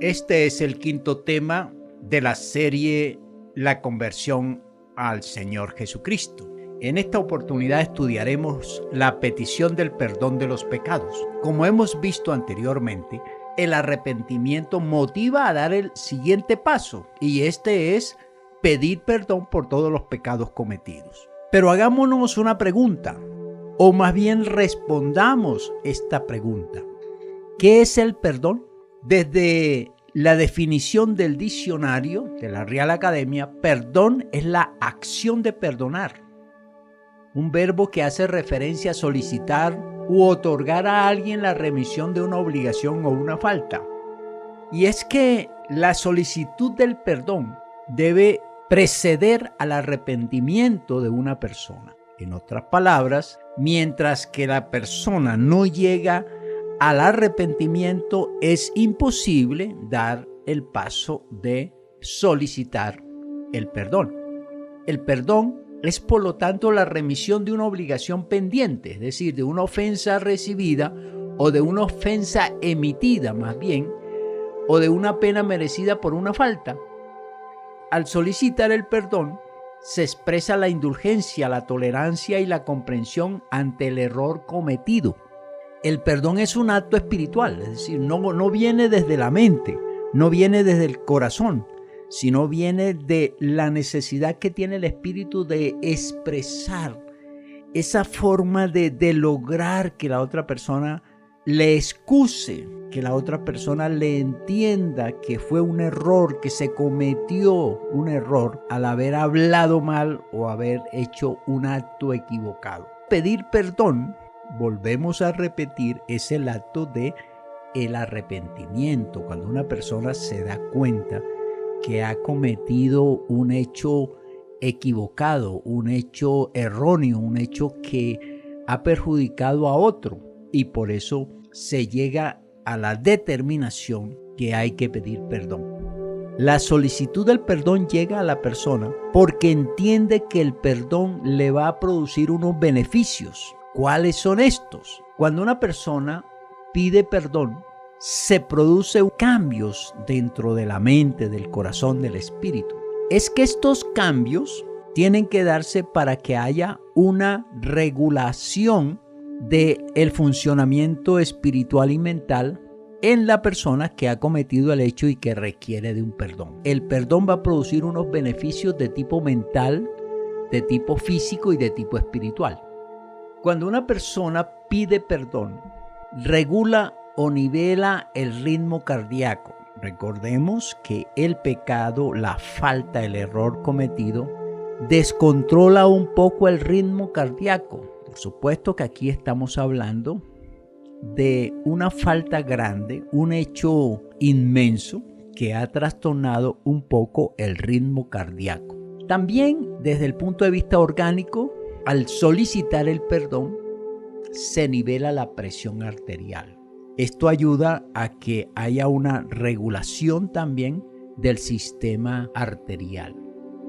Este es el quinto tema de la serie La conversión al Señor Jesucristo. En esta oportunidad estudiaremos la petición del perdón de los pecados. Como hemos visto anteriormente, el arrepentimiento motiva a dar el siguiente paso, y este es pedir perdón por todos los pecados cometidos. Pero hagámonos una pregunta, o más bien respondamos esta pregunta. ¿Qué es el perdón? Desde la definición del diccionario de la Real Academia, perdón es la acción de perdonar, un verbo que hace referencia a solicitar u otorgar a alguien la remisión de una obligación o una falta. Y es que la solicitud del perdón debe preceder al arrepentimiento de una persona. En otras palabras, mientras que la persona no llega al arrepentimiento, es imposible dar el paso de solicitar el perdón. El perdón es, por lo tanto, la remisión de una obligación pendiente, es decir, de una ofensa recibida o de una ofensa emitida, más bien, o de una pena merecida por una falta. Al solicitar el perdón, se expresa la indulgencia, la tolerancia y la comprensión ante el error cometido. El perdón es un acto espiritual, es decir, no viene desde la mente, no viene desde el corazón, sino viene de la necesidad que tiene el espíritu de expresar esa forma de lograr que la otra persona le excuse, que la otra persona le entienda que fue un error, que se cometió un error al haber hablado mal o haber hecho un acto equivocado. Pedir perdón, volvemos a repetir, es el acto de el arrepentimiento, cuando una persona se da cuenta que ha cometido un hecho equivocado, un hecho erróneo, un hecho que ha perjudicado a otro, y por eso se llega a la determinación que hay que pedir perdón. La solicitud del perdón llega a la persona porque entiende que el perdón le va a producir unos beneficios. ¿Cuáles son estos? Cuando una persona pide perdón, se producen cambios dentro de la mente, del corazón, del espíritu. Es que estos cambios tienen que darse para que haya una regulación del funcionamiento espiritual y mental en la persona que ha cometido el hecho y que requiere de un perdón. El perdón va a producir unos beneficios de tipo mental, de tipo físico y de tipo espiritual. Cuando una persona pide perdón, regula o nivela el ritmo cardíaco. Recordemos que el pecado, la falta, el error cometido, descontrola un poco el ritmo cardíaco. Por supuesto que aquí estamos hablando de una falta grande, un hecho inmenso que ha trastornado un poco el ritmo cardíaco. También desde el punto de vista orgánico, al solicitar el perdón, se nivela la presión arterial. Esto ayuda a que haya una regulación también del sistema arterial.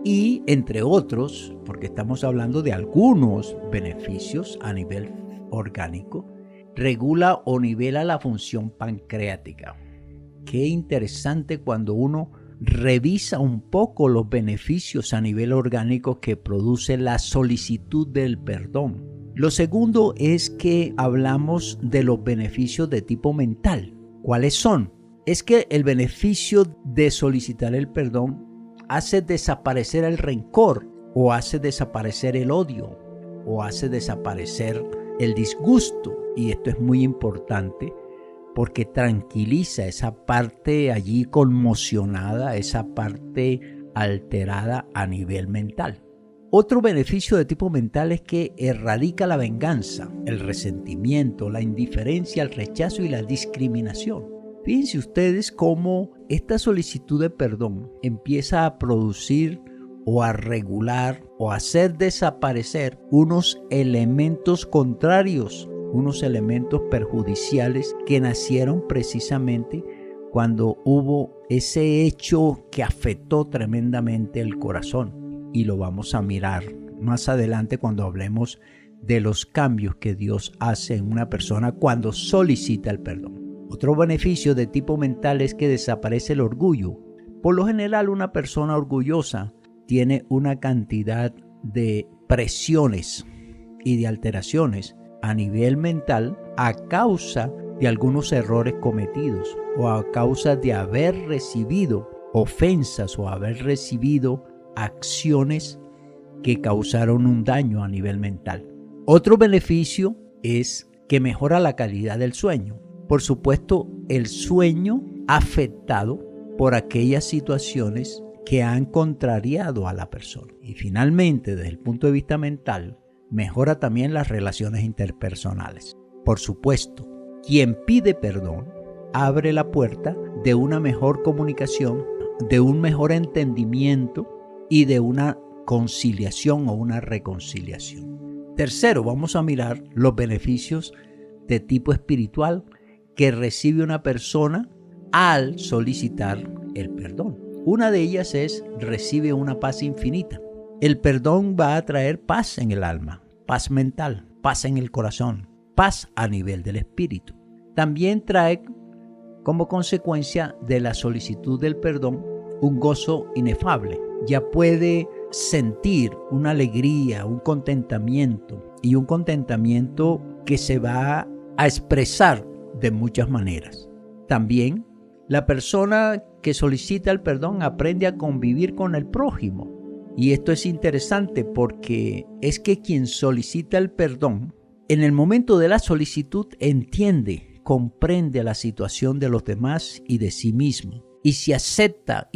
Y entre otros, porque estamos hablando de algunos beneficios a nivel orgánico, regula o nivela la función pancreática. Qué interesante cuando uno revisa un poco los beneficios a nivel orgánico que produce la solicitud del perdón. Lo segundo es que hablamos de los beneficios de tipo mental. ¿Cuáles son? Es que el beneficio de solicitar el perdón hace desaparecer el rencor, o hace desaparecer el odio, o hace desaparecer el disgusto. Y esto es muy importante porque tranquiliza esa parte allí conmocionada, esa parte alterada a nivel mental. Otro beneficio de tipo mental es que erradica la venganza, el resentimiento, la indiferencia, el rechazo y la discriminación. Fíjense ustedes cómo esta solicitud de perdón empieza a producir o a regular o a hacer desaparecer unos elementos contrarios, unos elementos perjudiciales que nacieron precisamente cuando hubo ese hecho que afectó tremendamente el corazón. Y lo vamos a mirar más adelante cuando hablemos de los cambios que Dios hace en una persona cuando solicita el perdón. Otro beneficio de tipo mental es que desaparece el orgullo. Por lo general, una persona orgullosa tiene una cantidad de presiones y de alteraciones a nivel mental a causa de algunos errores cometidos o a causa de haber recibido ofensas o haber recibido acciones que causaron un daño a nivel mental. Otro beneficio es que mejora la calidad del sueño. Por supuesto, el sueño afectado por aquellas situaciones que han contrariado a la persona. Y finalmente, desde el punto de vista mental, mejora también las relaciones interpersonales. Por supuesto, quien pide perdón abre la puerta de una mejor comunicación, de un mejor entendimiento y de una conciliación o una reconciliación. Tercero, vamos a mirar los beneficios de tipo espiritual que recibe una persona al solicitar el perdón. Una de ellas es: recibe una paz infinita. El perdón va a traer paz en el alma, paz mental, paz en el corazón, paz a nivel del espíritu. También trae como consecuencia de la solicitud del perdón un gozo inefable. Ya puede sentir una alegría, un contentamiento, y un contentamiento que se va a expresar de muchas maneras. También la persona que solicita el perdón aprende a convivir con el prójimo. Y esto es interesante porque es que quien solicita el perdón, en el momento de la solicitud entiende, comprende la situación de los demás y de sí mismo. Y se acepta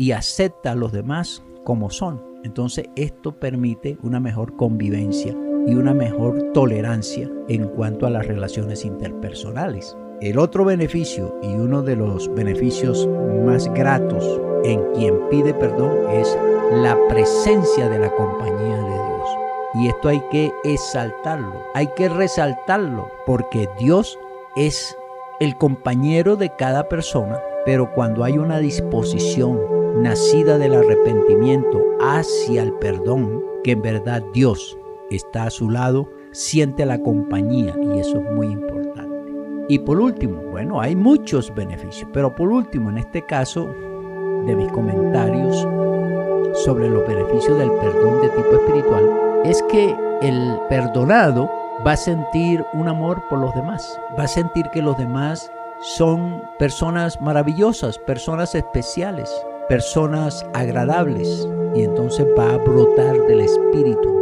a los demás como son. Entonces esto permite una mejor convivencia y una mejor tolerancia en cuanto a las relaciones interpersonales. El otro beneficio y uno de los beneficios más gratos en quien pide perdón es la presencia de la compañía de Dios. Y esto hay que exaltarlo, hay que resaltarlo, porque Dios es el compañero de cada persona, pero cuando hay una disposición nacida del arrepentimiento hacia el perdón, que en verdad Dios está a su lado, siente la compañía, y eso es muy importante. Y por último, bueno, hay muchos beneficios, pero por último, en este caso de mis comentarios sobre los beneficios del perdón de tipo espiritual, es que el perdonado va a sentir un amor por los demás, va a sentir que los demás son personas maravillosas, personas especiales, personas agradables, y entonces va a brotar del espíritu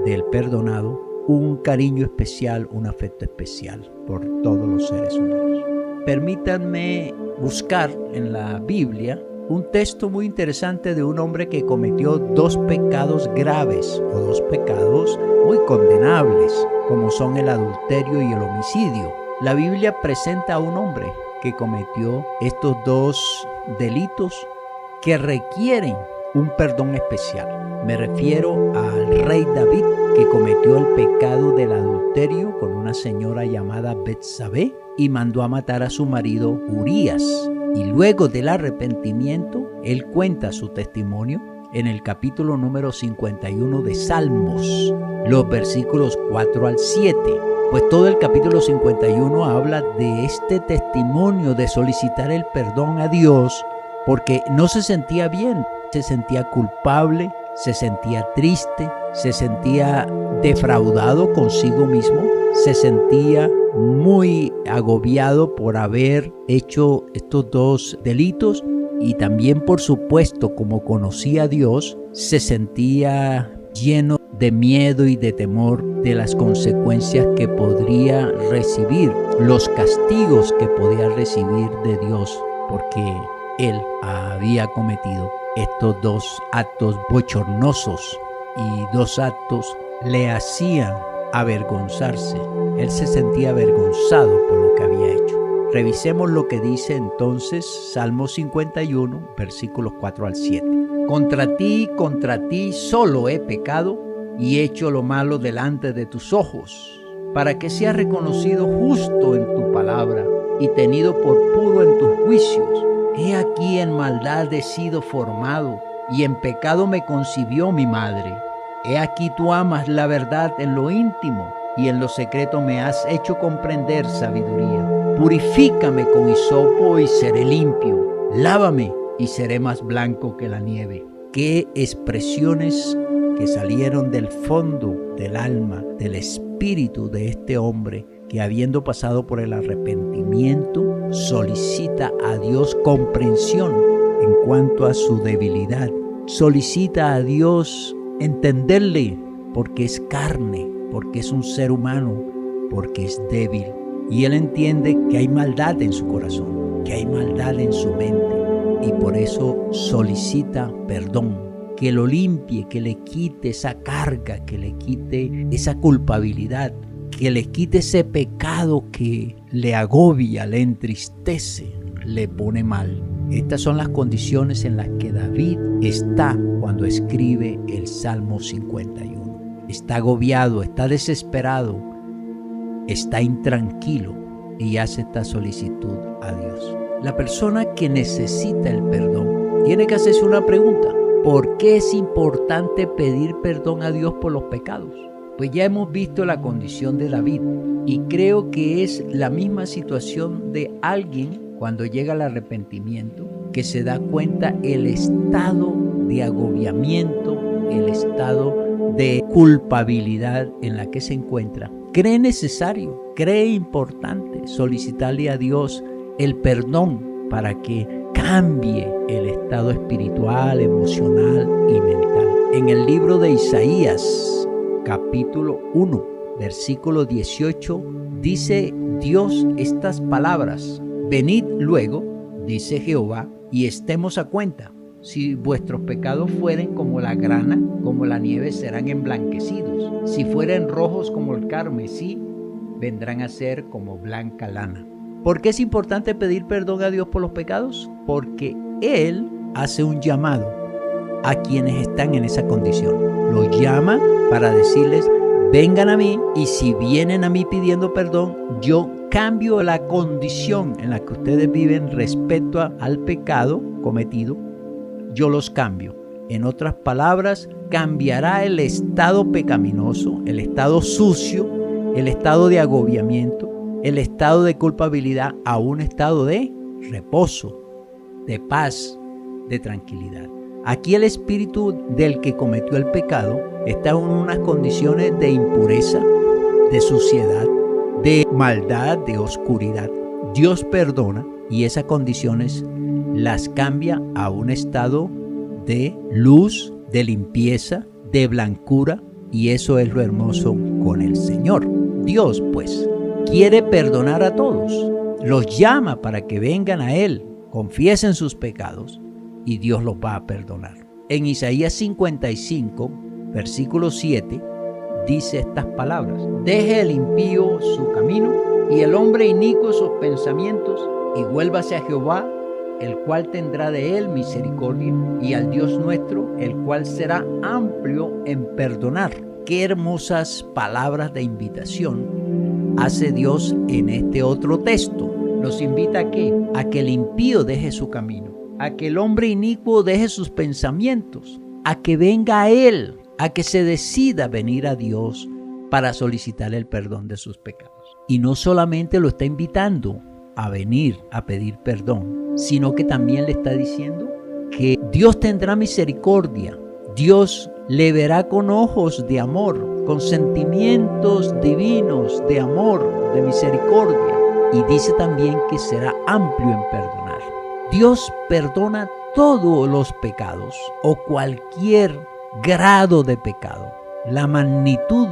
del perdonado un cariño especial, un afecto especial por todos los seres humanos. Permítanme buscar en la Biblia un texto muy interesante de un hombre que cometió dos pecados graves o dos pecados muy condenables, como son el adulterio y el homicidio. La Biblia presenta a un hombre que cometió estos dos delitos que requieren un perdón especial. Me refiero al rey David, que cometió el pecado del adulterio con una señora llamada Betsabé y mandó a matar a su marido Urías. Y luego del arrepentimiento, él cuenta su testimonio en el capítulo número 51 de Salmos, los versículos 4 al 7. Pues todo el capítulo 51 habla de este testimonio de solicitar el perdón a Dios, porque no se sentía bien, se sentía culpable, se sentía triste, se sentía defraudado consigo mismo, se sentía muy agobiado por haber hecho estos dos delitos, y también, por supuesto, como conocía a Dios, se sentía lleno de miedo y de temor de las consecuencias que podría recibir, los castigos que podía recibir de Dios, porque él había cometido estos dos actos bochornosos, y dos actos le hacían avergonzarse. Él se sentía avergonzado por lo que había hecho. Revisemos lo que dice entonces Salmo 51, versículos 4 al 7. Contra ti solo he pecado y hecho lo malo delante de tus ojos, para que seas reconocido justo en tu palabra y tenido por puro en tus juicios. He aquí en maldad he sido formado, y en pecado me concibió mi madre. He aquí tú amas la verdad en lo íntimo, y en lo secreto me has hecho comprender sabiduría. Purifícame con hisopo y seré limpio. Lávame y seré más blanco que la nieve. Qué expresiones que salieron del fondo del alma, del espíritu de este hombre, que habiendo pasado por el arrepentimiento, solicita a Dios comprensión en cuanto a su debilidad. Solicita a Dios entenderle porque es carne, porque es un ser humano, porque es débil. Y él entiende que hay maldad en su corazón, que hay maldad en su mente. Y por eso solicita perdón, que lo limpie, que le quite esa carga, que le quite esa culpabilidad, que le quite ese pecado que le agobia, le entristece, le pone mal. Estas son las condiciones en las que David está cuando escribe el Salmo 51. Está agobiado, está desesperado, está intranquilo y hace esta solicitud a Dios. La persona que necesita el perdón tiene que hacerse una pregunta. ¿Por qué es importante pedir perdón a Dios por los pecados? Pues ya hemos visto la condición de David y creo que es la misma situación de alguien cuando llega al arrepentimiento, que se da cuenta el estado de agobiamiento, el estado de culpabilidad en la que se encuentra. Cree necesario, cree importante solicitarle a Dios el perdón para que cambie el estado espiritual, emocional y mental. En el libro de Isaías, capítulo 1, versículo 18, dice Dios estas palabras: venid luego, dice Jehová, y estemos a cuenta. Si vuestros pecados fueren como la grana, como la nieve serán emblanquecidos. Si fueren rojos como el carmesí, vendrán a ser como blanca lana. ¿Por qué es importante pedir perdón a Dios por los pecados? Porque Él hace un llamado a quienes están en esa condición. Los llama para decirles: vengan a mí, y si vienen a mí pidiendo perdón, yo cambio la condición en la que ustedes viven respecto al pecado cometido. Yo los cambio. En otras palabras, cambiará el estado pecaminoso, el estado sucio, el estado de agobiamiento, el estado de culpabilidad a un estado de reposo, de paz, de tranquilidad. Aquí el espíritu del que cometió el pecado está en unas condiciones de impureza, de suciedad, de maldad, de oscuridad. Dios perdona y esas condiciones las cambia a un estado de luz, de limpieza, de blancura, y eso es lo hermoso con el Señor. Dios, pues, quiere perdonar a todos. Los llama para que vengan a Él, confiesen sus pecados y Dios los va a perdonar. En Isaías 55, versículo 7, dice estas palabras: deje el impío su camino y el hombre inicuo sus pensamientos, y vuélvase a Jehová, el cual tendrá de él misericordia, y al Dios nuestro, el cual será amplio en perdonar. Qué hermosas palabras de invitación hace Dios en este otro texto. Nos invita ¿a qué? A que el impío deje su camino, a que el hombre inicuo deje sus pensamientos, a que venga a Él, a que se decida venir a Dios para solicitar el perdón de sus pecados. Y no solamente lo está invitando a venir a pedir perdón, sino que también le está diciendo que Dios tendrá misericordia. Dios le verá con ojos de amor, con sentimientos divinos de amor, de misericordia. Y dice también que será amplio en perdonar. Dios perdona todos los pecados o cualquier grado de pecado, la magnitud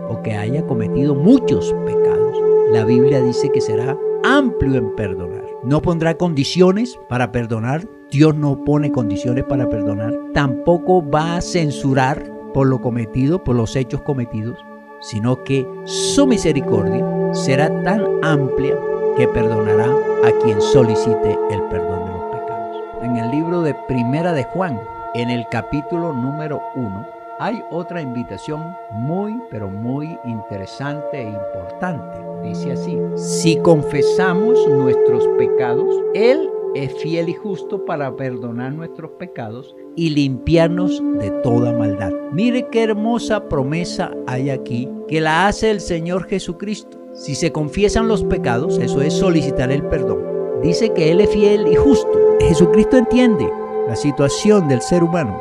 o que haya cometido muchos pecados. La Biblia dice que será amplio en perdonar. No pondrá condiciones para perdonar. Dios no pone condiciones para perdonar. Tampoco va a censurar por lo cometido, por los hechos cometidos, sino que su misericordia será tan amplia que perdonará a quien solicite el perdón de los pecados. En el libro de Primera de Juan, en el capítulo número 1, hay otra invitación muy, pero muy interesante e importante. Dice así: si confesamos nuestros pecados, Él es fiel y justo para perdonar nuestros pecados y limpiarnos de toda maldad. Mire qué hermosa promesa hay aquí, que la hace el Señor Jesucristo. Si se confiesan los pecados, eso es solicitar el perdón. Dice que Él es fiel y justo. Jesucristo entiende la situación del ser humano.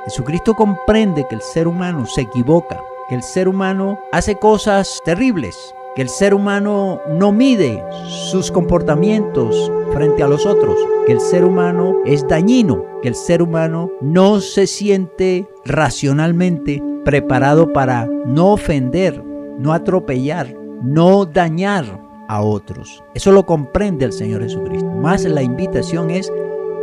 Jesucristo comprende que el ser humano se equivoca, que el ser humano hace cosas terribles, que el ser humano no mide sus comportamientos frente a los otros, que el ser humano es dañino, que el ser humano no se siente racionalmente preparado para no ofender, no atropellar, no dañar a otros. Eso lo comprende el Señor Jesucristo. Más la invitación es: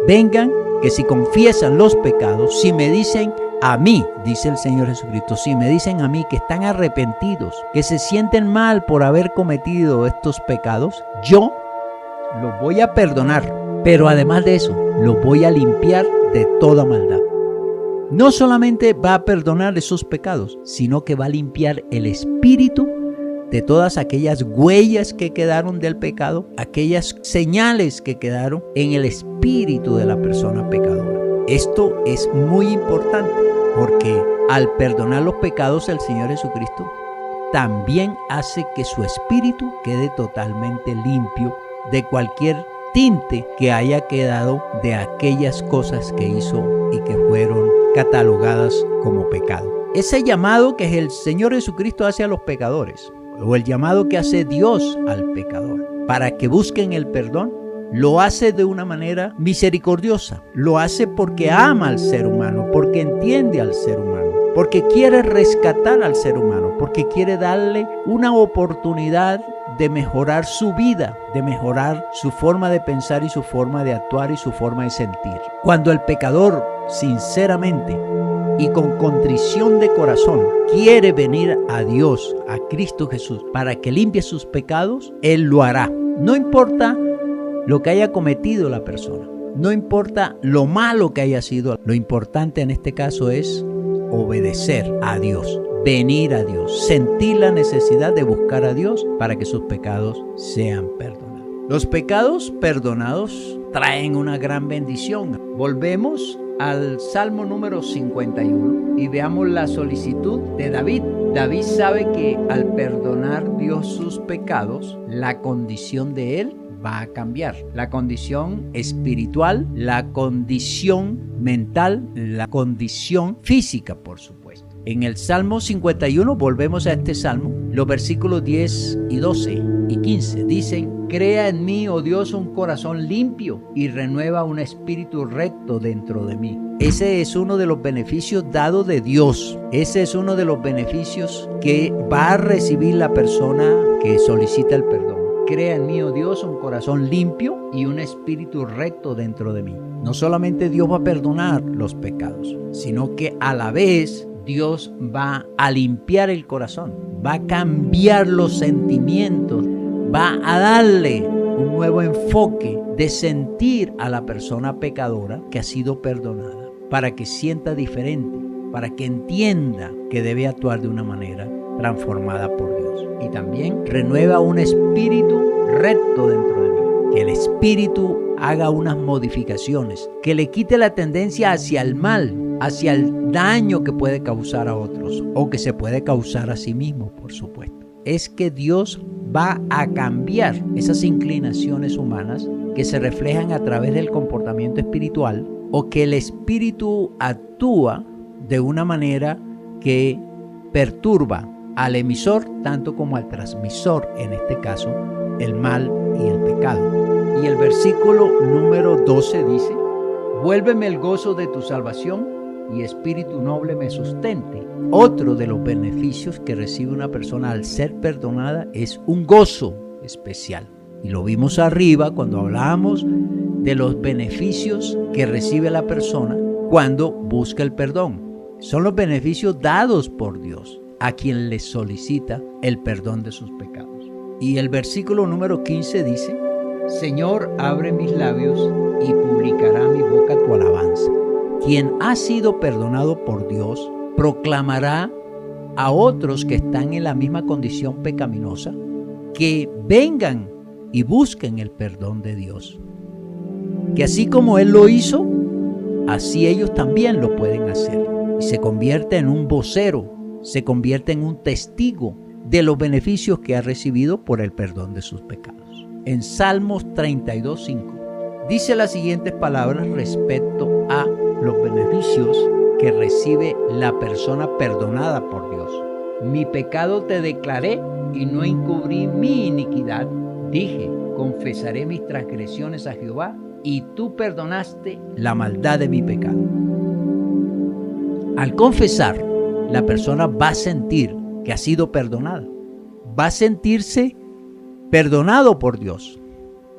vengan, que si confiesan los pecados, si me dicen a mí, dice el Señor Jesucristo, si me dicen a mí que están arrepentidos, que se sienten mal por haber cometido estos pecados, yo los voy a perdonar, pero además de eso, los voy a limpiar de toda maldad. No solamente va a perdonar esos pecados, sino que va a limpiar el espíritu de todas aquellas huellas que quedaron del pecado, aquellas señales que quedaron en el espíritu de la persona pecadora. Esto es muy importante porque al perdonar los pecados el Señor Jesucristo también hace que su espíritu quede totalmente limpio de cualquier tinte que haya quedado de aquellas cosas que hizo y que fueron catalogadas como pecado. Ese llamado que el Señor Jesucristo hace a los pecadores, o el llamado que hace Dios al pecador para que busquen el perdón, lo hace de una manera misericordiosa. Lo hace porque ama al ser humano, porque entiende al ser humano, porque quiere rescatar al ser humano, porque quiere darle una oportunidad de mejorar su vida, de mejorar su forma de pensar y su forma de actuar y su forma de sentir. Cuando el pecador sinceramente y con contrición de corazón quiere venir a Dios, a Cristo Jesús, para que limpie sus pecados, Él lo hará. No importa lo que haya cometido la persona, no importa lo malo que haya sido, lo importante en este caso es obedecer a Dios, venir a Dios, sentir la necesidad de buscar a Dios para que sus pecados sean perdonados. Los pecados perdonados traen una gran bendición. Volvemos al Salmo número 51 y veamos la solicitud de David. David sabe que al perdonar Dios sus pecados, la condición de él va a cambiar. La condición espiritual, la condición mental, la condición física, por supuesto. En el Salmo 51, volvemos a este Salmo, los versículos 10 y 12 y 15 dicen: crea en mí, oh Dios, un corazón limpio y renueva un espíritu recto dentro de mí. Ese es uno de los beneficios dados de Dios. Ese es uno de los beneficios que va a recibir la persona que solicita el perdón. Crea en mí, oh Dios, un corazón limpio y un espíritu recto dentro de mí. No solamente Dios va a perdonar los pecados, sino que a la vez Dios va a limpiar el corazón, va a cambiar los sentimientos, va a darle un nuevo enfoque de sentir a la persona pecadora que ha sido perdonada, para que sienta diferente, para que entienda que debe actuar de una manera transformada por Dios. Y también renueva un espíritu recto dentro de mí, que el espíritu haga unas modificaciones, que le quite la tendencia hacia el mal, hacia el daño que puede causar a otros o que se puede causar a sí mismo, por supuesto. Es que Dios va a cambiar esas inclinaciones humanas que se reflejan a través del comportamiento espiritual, o que el espíritu actúa de una manera que perturba al emisor tanto como al transmisor, en este caso el mal y el pecado. Y el versículo número 12 dice: vuélveme el gozo de tu salvación y espíritu noble me sustente. Otro de los beneficios que recibe una persona al ser perdonada es un gozo especial. Y lo vimos arriba cuando hablábamos de los beneficios que recibe la persona cuando busca el perdón. Son los beneficios dados por Dios a quien le solicita el perdón de sus pecados. Y el versículo número 15 dice: Señor, abre mis labios y publicará mi boca tu alabanza. Quien ha sido perdonado por Dios proclamará a otros que están en la misma condición pecaminosa que vengan y busquen el perdón de Dios. Que así como Él lo hizo, así ellos también lo pueden hacer. Y se convierte en un vocero, se convierte en un testigo de los beneficios que ha recibido por el perdón de sus pecados. En Salmos 32:5 dice las siguientes palabras respecto a los beneficios que recibe la persona perdonada por Dios. Mi pecado te declaré y no encubrí mi iniquidad. Dije, confesaré mis transgresiones a Jehová y tú perdonaste la maldad de mi pecado. Al confesar, la persona va a sentir que ha sido perdonada. Va a sentirse perdonado por Dios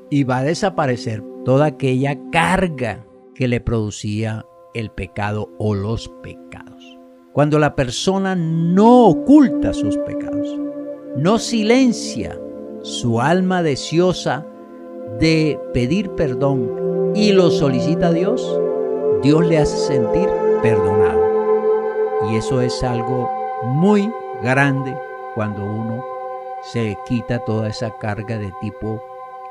y va a desaparecer toda aquella carga que le producía el pecado o los pecados. Cuando la persona no oculta sus pecados, no silencia su alma deseosa de pedir perdón y lo solicita a Dios, Dios le hace sentir perdonado. Y eso es algo muy grande cuando uno se quita toda esa carga de tipo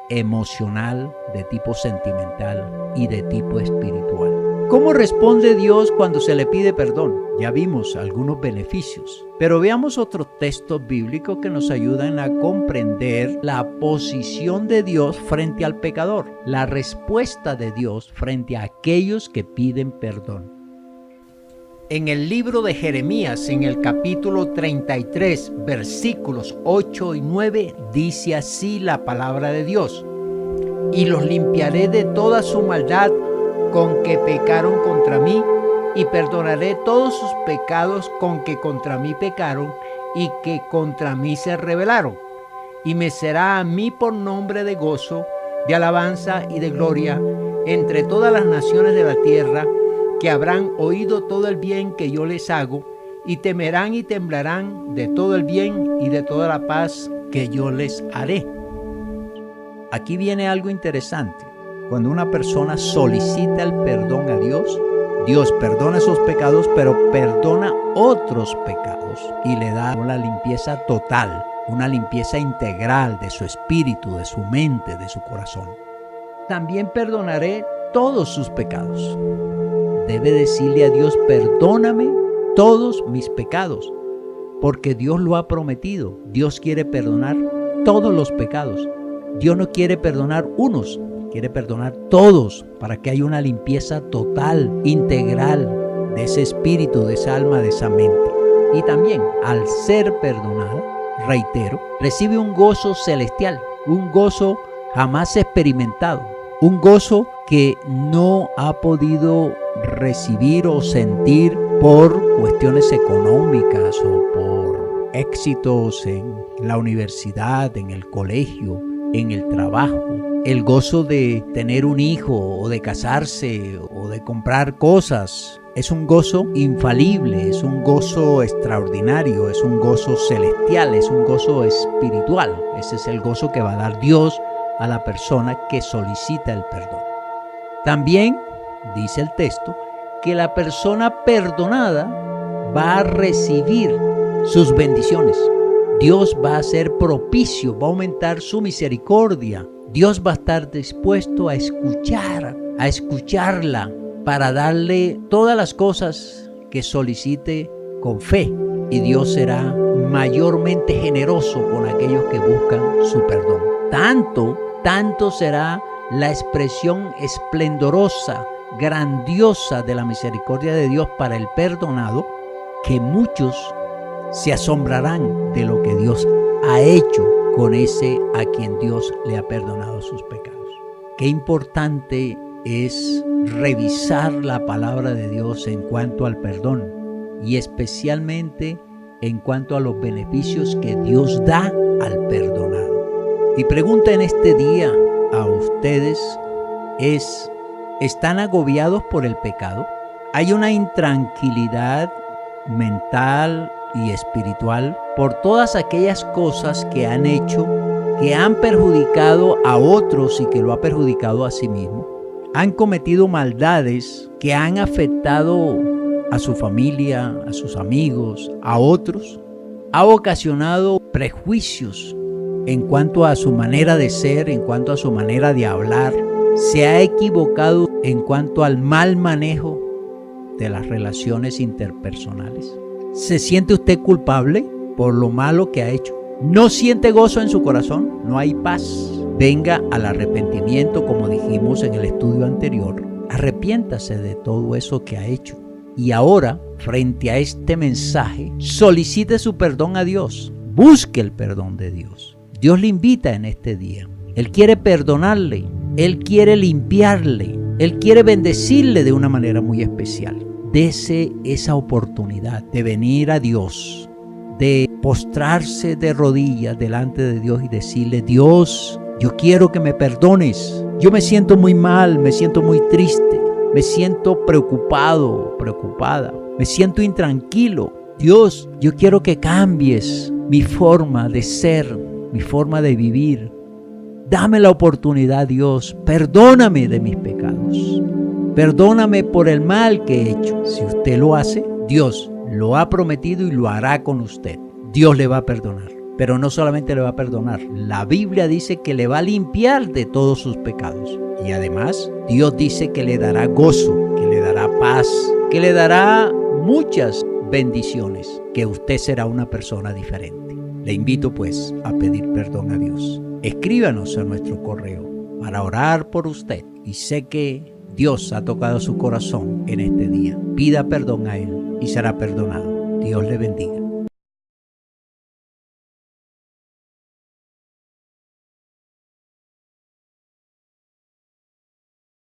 emocional, de tipo sentimental y de tipo espiritual. ¿Cómo responde Dios cuando se le pide perdón? Ya vimos algunos beneficios, pero veamos otros textos bíblicos que nos ayudan a comprender la posición de Dios frente al pecador, la respuesta de Dios frente a aquellos que piden perdón. En el libro de Jeremías, en el capítulo 33, versículos 8 y 9, dice así la palabra de Dios: y los limpiaré de toda su maldad con que pecaron contra mí, y perdonaré todos sus pecados con que contra mí pecaron y que contra mí se rebelaron. Y me será a mí por nombre de gozo, de alabanza y de gloria entre todas las naciones de la tierra, que habrán oído todo el bien que yo les hago, y temerán y temblarán de todo el bien y de toda la paz que yo les haré. Aquí viene algo interesante. Cuando una persona solicita el perdón a Dios, Dios perdona sus pecados, pero perdona otros pecados y le da una limpieza total, una limpieza integral de su espíritu, de su mente, de su corazón. También perdonaré todos sus pecados. Debe decirle a Dios: perdóname todos mis pecados, porque Dios lo ha prometido. Dios quiere perdonar todos los pecados. Dios no quiere perdonar unos, quiere perdonar todos, para que haya una limpieza total, integral de ese espíritu, de esa alma, de esa mente. Y también, al ser perdonada, reitero, recibe un gozo celestial, un gozo jamás experimentado, un gozo que no ha podido recibir o sentir por cuestiones económicas o por éxitos en la universidad, en el colegio, en el trabajo. El gozo de tener un hijo o de casarse o de comprar cosas es un gozo infalible, es un gozo extraordinario, es un gozo celestial, es un gozo espiritual. Ese es el gozo que va a dar Dios a la persona que solicita el perdón. También dice el texto que la persona perdonada va a recibir sus bendiciones. Dios va a ser propicio, va a aumentar su misericordia. Dios va a estar dispuesto a escucharla para darle todas las cosas que solicite con fe. Y Dios será mayormente generoso con aquellos que buscan su perdón. Tanto será la expresión esplendorosa, grandiosa de la misericordia de Dios para el perdonado, que muchos se asombrarán de lo que Dios ha hecho con ese a quien Dios le ha perdonado sus pecados. Qué importante es revisar la palabra de Dios en cuanto al perdón y especialmente en cuanto a los beneficios que Dios da al perdonado. Mi pregunta en este día a ustedes es: ¿están agobiados por el pecado? ¿Hay una intranquilidad mental y espiritual por todas aquellas cosas que han hecho, que han perjudicado a otros y que lo ha perjudicado a sí mismo? ¿Han cometido maldades que han afectado a su familia, a sus amigos, a otros? ¿Ha ocasionado prejuicios en cuanto a su manera de ser, en cuanto a su manera de hablar? ¿Se ha equivocado en cuanto al mal manejo de las relaciones interpersonales? ¿Se siente usted culpable por lo malo que ha hecho. No siente gozo en su corazón, no hay paz. Venga al arrepentimiento, como dijimos en el estudio anterior. Arrepiéntase de todo eso que ha hecho. Y ahora, frente a este mensaje, solicite su perdón a Dios. Busque el perdón de Dios. Dios le invita en este día. Él quiere perdonarle. Él quiere limpiarle. Él quiere bendecirle de una manera muy especial. Dese esa oportunidad de venir a Dios, de postrarse de rodillas delante de Dios y decirle: Dios, yo quiero que me perdones. Yo me siento muy mal, me siento muy triste, me siento preocupado, preocupada, me siento intranquilo. Dios, yo quiero que cambies mi forma de ser, mi forma de vivir. Dame la oportunidad, Dios. Perdóname de mis pecados. Perdóname por el mal que he hecho. Si usted lo hace, Dios lo ha prometido y lo hará con usted. Dios le va a perdonar. Pero no solamente le va a perdonar. La Biblia dice que le va a limpiar de todos sus pecados. Y además, Dios dice que le dará gozo, que le dará paz, que le dará muchas bendiciones, que usted será una persona diferente. Le invito pues a pedir perdón a Dios. Escríbanos a nuestro correo para orar por usted, y sé que Dios ha tocado su corazón en este día. Pida perdón a Él y será perdonado. Dios le bendiga.